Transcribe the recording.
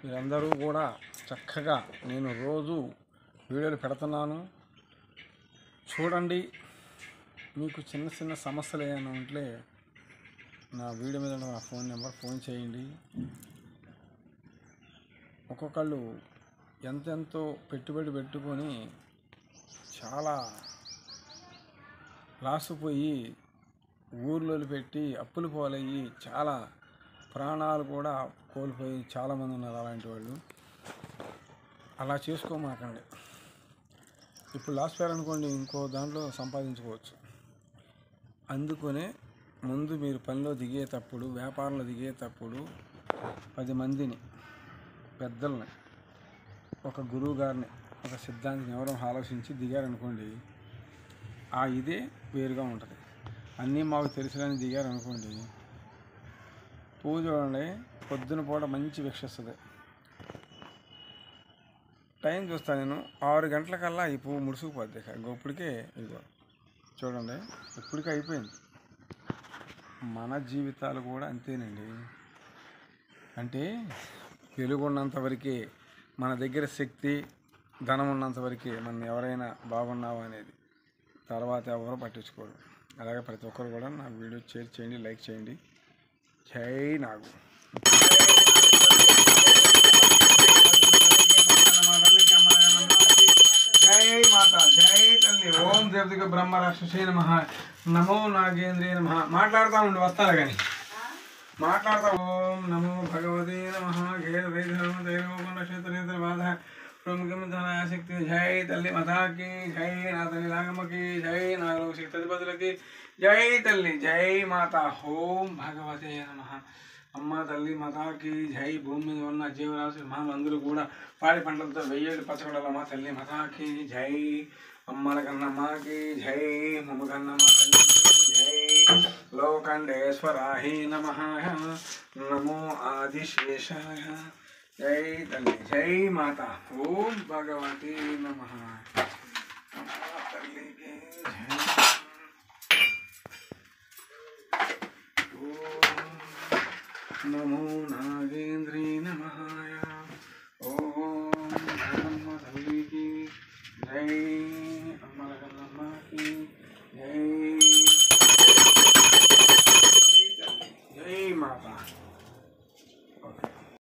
మీరందరూ కూడా చక్కగా నేను రోజు వీడియోలు పెడుతున్నాను, చూడండి. మీకు చిన్న చిన్న సమస్యలు ఏమైనా ఉంటే నా వీడియో మీద నా ఫోన్ చేయండి. ఒక్కొక్కళ్ళు ఎంతెంతో పెట్టుబడి పెట్టుకొని చాలా లాసుపోయి ఊర్లో పెట్టి అప్పులు పోలయ్యి చాలా ప్రాణాలు కూడా కోల్పోయి చాలామంది ఉన్నారు. అలాంటి వాళ్ళు అలా చేసుకోమాకండి. ఇప్పుడు లాస్ట్ ఫేర్ అనుకోండి, ఇంకో దాంట్లో సంపాదించుకోవచ్చు. అందుకనే ముందు మీరు పనిలో దిగేటప్పుడు, వ్యాపారంలో దిగేటప్పుడు 10 మందిని, పెద్దల్ని, ఒక గురువు గారిని, ఒక సిద్ధాంతిని ఎవరో ఆలోచించి దిగారనుకోండి, ఆ ఇదే వేరుగా ఉంటుంది. అన్నీ మాకు తెలుసులని దిగారనుకోండి, పువ్వు చూడండి పొద్దున పూట మంచి వీక్షిస్తుంది. టైం చూస్తాను నేను 6 గంటలకల్లా ఈ పువ్వు ముడుచుకుపోద్ది. ఇప్పటికే ఇదిగో చూడండి, ఇప్పటికే అయిపోయింది. మన జీవితాలు కూడా అంతేనండి. అంటే వెలుగున్నంత వరకే మన దగ్గర శక్తి, ధనం ఉన్నంత వరకే మనం ఎవరైనా బాగున్నావా అనేది. తర్వాత ఎవరో పట్టించుకోరు. అలాగే ప్రతి ఒక్కరు కూడా నా వీడియో షేర్ చేయండి, లైక్ చేయండి. జై నాగు. జై మాత, జై తల్లి. ఓం దేవతకి బ్రహ్మ రాక్షసే నమః, నమో నాగేంద్రే నమః. మాట్లాడుతూ ఉండి వస్తాను కానీ మాట్లాడతా. ఓం నమో భగవతే నమః. శక్తి. జై తల్లి మాతాకి జై, నా తల్లి నాగమ్మకి జై, నాగలోక శక్తి అధిపతులకి జై తల్లి, జై మాత. ఓం భగవతే నమః. అమ్మ తల్లి మాతాకి జై. భూమి మీద ఉన్న జీవరాశి మహామందరూ కూడా పాడి పంటలతో వెయ్యేళ్ళు పచ్చగొడాలమ్మ తల్లి మాతాకి జై. అమ్మల కన్నమ్మకి జై, మమ్మ కన్నమ్మ తల్లికి జై. లోకండేశ్వరాయ నమః, నమో ఆదిశేషాయ. జై తల్లి, జై మాత. ఓం భగవతే నమః. తల్లికి జై. ఓం నమో నాగేంద్రే నమః.